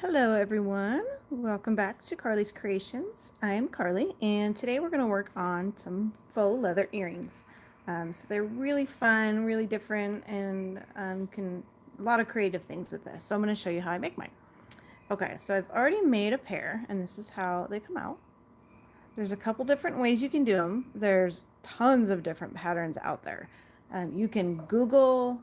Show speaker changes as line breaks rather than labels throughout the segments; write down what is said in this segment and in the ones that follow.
Hello everyone, welcome back to Carly's Creations. I am Carly and today we're going to work on some faux leather earrings. So they're really fun, really different, and can a lot of creative things with this. So I'm going to show you how I make mine. Okay, so I've already made a pair and this is how they come out. There's a couple different ways you can do them. There's tons of different patterns out there. You can Google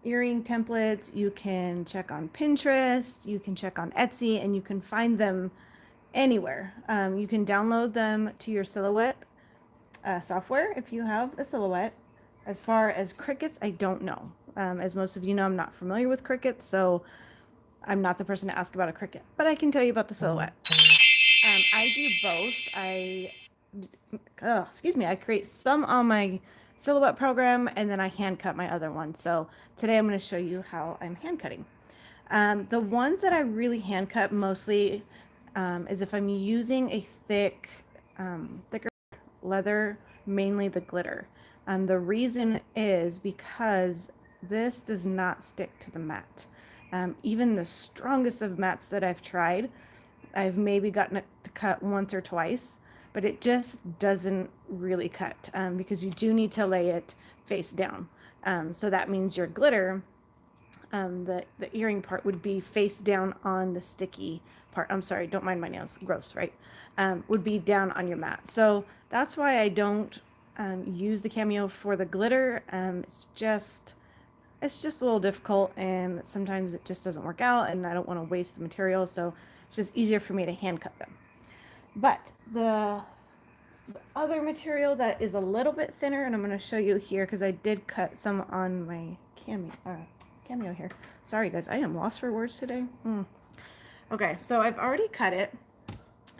earring templates, you can check on Pinterest, you can check on Etsy, and you can find them anywhere. You can download them to your Silhouette software if you have a Silhouette. As far as Cricuts, I don't know. As most of you know, I'm not familiar with Cricuts, so I'm not the person to ask about a Cricut, but I can tell you about the Silhouette. I do both. I create some on my Silhouette program and then I hand cut my other one. So today I'm going to show you how I'm hand cutting. The ones that I really hand cut mostly is if I'm using a thicker leather, mainly the glitter. The reason is because this does not stick to the mat. Even the strongest of mats that I've tried, I've maybe gotten it to cut once or twice, but it just doesn't really cut because you do need to lay it face down. So that means your glitter, the earring part would be face down on the sticky part. I'm sorry, don't mind my nails, gross, right? Would be down on your mat. So that's why I don't use the cameo for the glitter. It's just a little difficult and sometimes it just doesn't work out and I don't want to waste the material. So it's just easier for me to hand cut them. But the other material that is a little bit thinner, and I'm going to show you here because I did cut some on my cameo here. Sorry guys, I am lost for words today. Okay, so I've already cut it.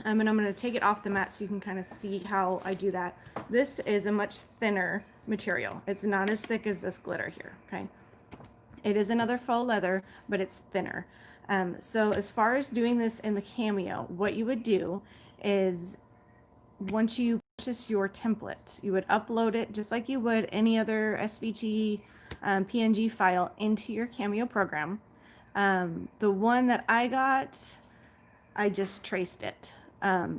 And I'm going to take it off the mat so you can kind of see how I do that. This is a much thinner material. It's not as thick as this glitter here, okay? It is another faux leather, but it's thinner. So as far as doing this in the cameo, what you would do is once you purchase your template, you would upload it just like you would any other SVG PNG file into your cameo program. The one that I got, I just traced it.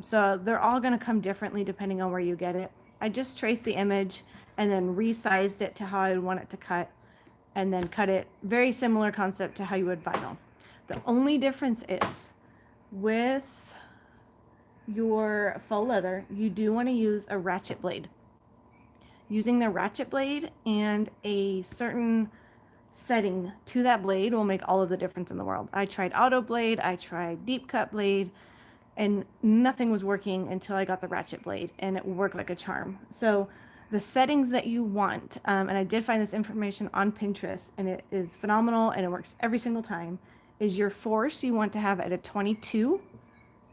So they're all going to come differently depending on where you get it. I just traced the image and then resized it to how I would want it to cut and then cut it. Very similar concept to how you would vinyl. The only difference is with your faux leather, you do want to use a ratchet blade. Using the ratchet blade and a certain setting to that blade will make all of the difference in the world. I tried auto blade, I tried deep cut blade, and nothing was working until I got the ratchet blade and it worked like a charm. So the settings that you want, and I did find this information on Pinterest and it is phenomenal and it works every single time, is your force you want to have at a 22,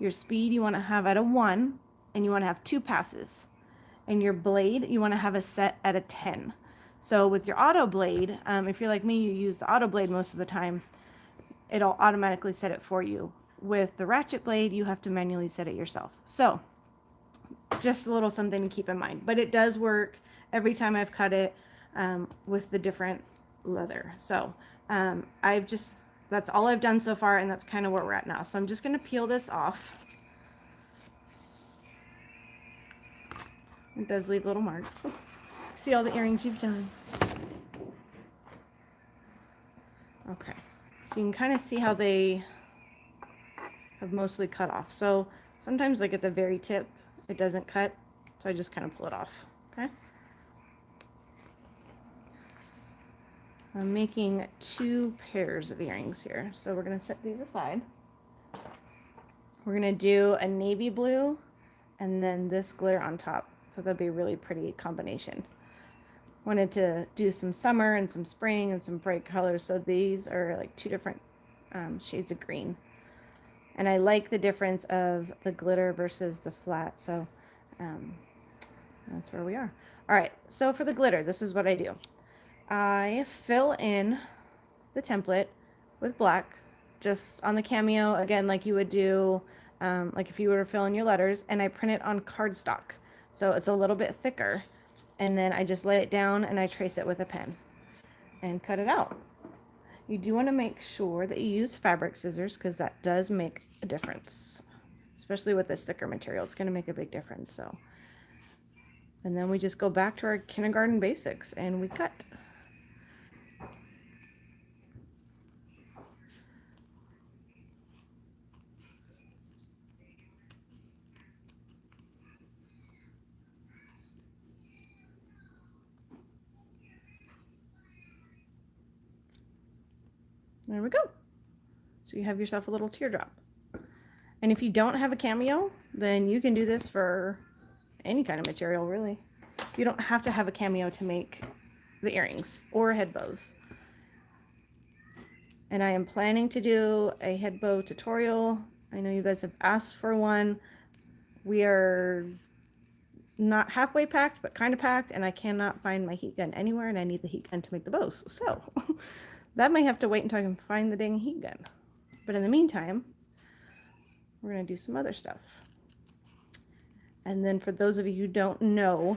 your speed you want to have at a 1, and you want to have 2 passes. And your blade you want to have a set at a 10. So with your auto blade, if you're like me, you use the auto blade most of the time, it'll automatically set it for you. With the ratchet blade, you have to manually set it yourself. So just a little something to keep in mind, but it does work every time I've cut it with the different leather. So that's all I've done so far, and that's kind of where we're at now. So I'm just going to peel this off. It does leave little marks. See all the earrings you've done. Okay, so you can kind of see how they have mostly cut off. So sometimes like at the very tip, it doesn't cut. So I just kind of pull it off, okay? I'm making 2 pairs of earrings here. So we're gonna set these aside. We're gonna do a navy blue and then this glitter on top. So that'll be a really pretty combination. Wanted to do some summer and some spring and some bright colors. So these are like 2 different shades of green. And I like the difference of the glitter versus the flat. So that's where we are. All right, so for the glitter, this is what I do. I fill in the template with black, just on the cameo, again, like you would do, like if you were to fill in your letters, and I print it on cardstock. So it's a little bit thicker. And then I just lay it down and I trace it with a pen and cut it out. You do want to make sure that you use fabric scissors because that does make a difference, especially with this thicker material. It's going to make a big difference. So, and then we just go back to our kindergarten basics and we cut. There we go. So you have yourself a little teardrop. And if you don't have a cameo, then you can do this for any kind of material, really. You don't have to have a cameo to make the earrings or head bows. And I am planning to do a head bow tutorial. I know you guys have asked for one. We are not halfway packed, but kind of packed, and I cannot find my heat gun anywhere, and I need the heat gun to make the bows. So that might have to wait until I can find the dang heat gun. But in the meantime, we're going to do some other stuff. And then for those of you who don't know,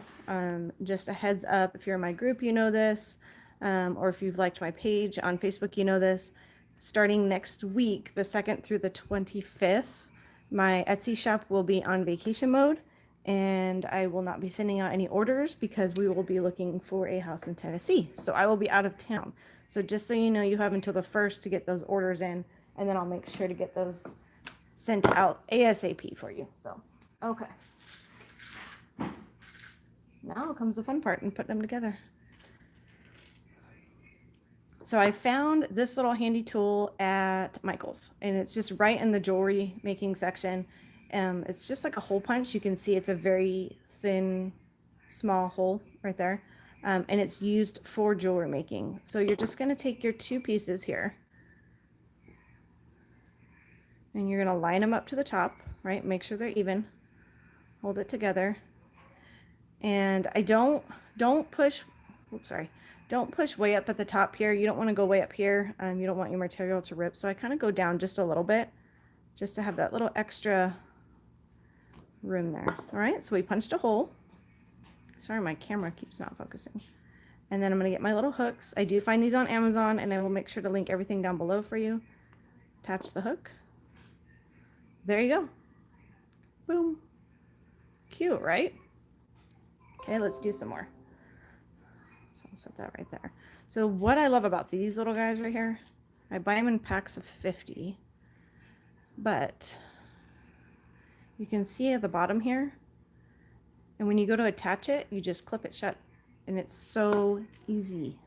just a heads up, if you're in my group, you know this, or if you've liked my page on Facebook, you know this. Starting next week, the 2nd through the 25th, my Etsy shop will be on vacation mode, and I will not be sending out any orders because we will be looking for a house in Tennessee. So I will be out of town. So just so you know, you have until the 1st to get those orders in, and then I'll make sure to get those sent out ASAP for you. So, okay. Now comes the fun part in putting them together. So I found this little handy tool at Michael's, and it's just right in the jewelry making section. It's just like a hole punch. You can see it's a very thin, small hole right there. And it's used for jewelry making. So you're just going to take your 2 pieces here, and you're going to line them up to the top, right? Make sure they're even. Hold it together. And I don't push, oops, sorry. Don't push way up at the top here. You don't want to go way up here. You don't want your material to rip. So I kind of go down just a little bit just to have that little extra room there. All right, so we punched a hole. Sorry, my camera keeps not focusing. And then I'm going to get my little hooks. I do find these on Amazon, and I will make sure to link everything down below for you. Attach the hook. There you go. Boom. Cute, right? Okay, let's do some more. So I'll set that right there. So what I love about these little guys right here, I buy them in packs of 50, but you can see at the bottom here, and when you go to attach it, you just clip it shut, and it's so easy.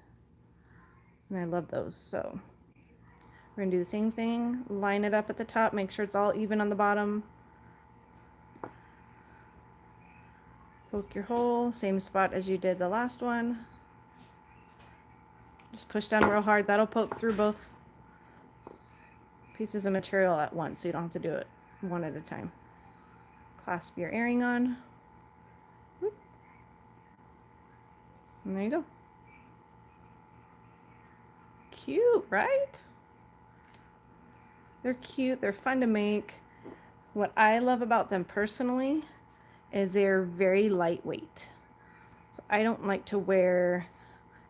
And I love those. So we're gonna do the same thing, line it up at the top, make sure it's all even on the bottom. Poke your hole, same spot as you did the last one. Just push down real hard. That'll poke through both pieces of material at once, so you don't have to do it one at a time. Clasp your earring on. Whoop. And there you go. Cute, right? They're cute. They're fun to make. What I love about them personally is they're very lightweight. So I don't like to wear,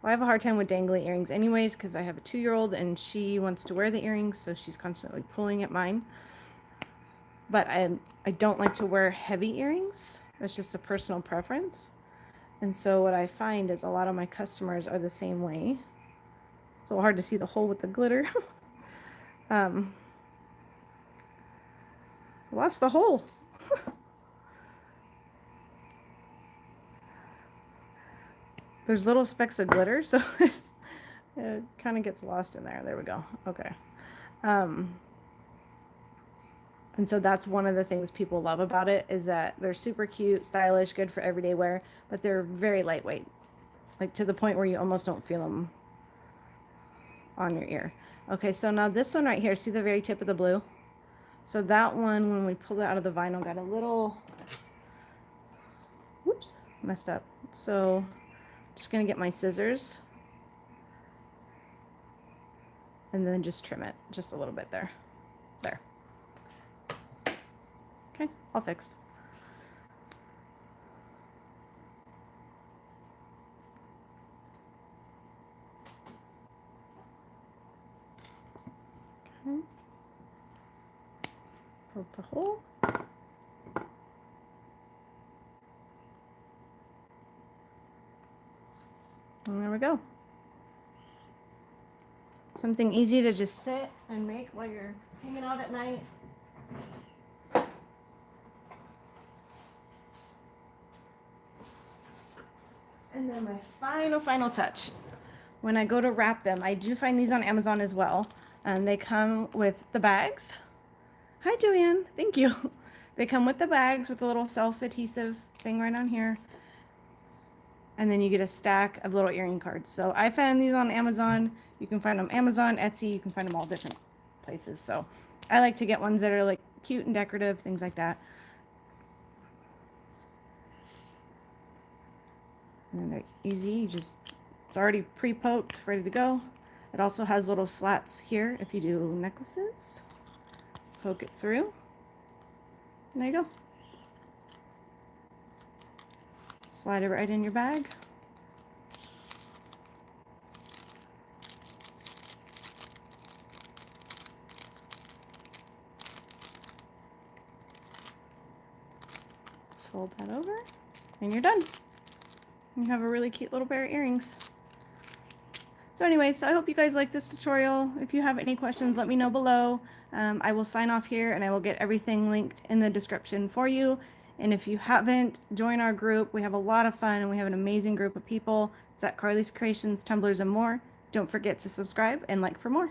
well, I have a hard time with dangly earrings anyways because I have a 2-year-old and she wants to wear the earrings, so she's constantly pulling at mine. But I don't like to wear heavy earrings. That's just a personal preference. And so what I find is a lot of my customers are the same way. It's a little hard to see the hole with the glitter. Lost the hole. There's little specks of glitter, so it kind of gets lost in there. There we go. Okay. And so that's one of the things people love about it, is that they're super cute, stylish, good for everyday wear, but they're very lightweight, like to the point where you almost don't feel them on your ear. Okay, so now this one right here, see the very tip of the blue? So that one, when we pulled it out of the vinyl, got a little, whoops, messed up. So just gonna get my scissors and then just trim it just a little bit there. There. Okay, all fixed. Poke the hole. And there we go. Something easy to just sit and make while you're hanging out at night. And then my final touch. When I go to wrap them, I do find these on Amazon as well. And they come with the bags. Hi, JoAnn. Thank you. They come with the bags with a little self-adhesive thing right on here. And then you get a stack of little earring cards. So I found these on Amazon. You can find them Amazon, Etsy. You can find them all different places. So I like to get ones that are like cute and decorative, things like that. And then they're easy. It's already pre-poked, ready to go. It also has little slats here if you do necklaces. Poke it through. And there you go. Slide it right in your bag. Fold that over, and you're done. You have a really cute little pair of earrings. So anyway, I hope you guys like this tutorial. If you have any questions, let me know below. I will sign off here and I will get everything linked in the description for you. And if you haven't, join our group. We have a lot of fun and we have an amazing group of people. It's at Carly's Creations, Tumblers, and more. Don't forget to subscribe and like for more.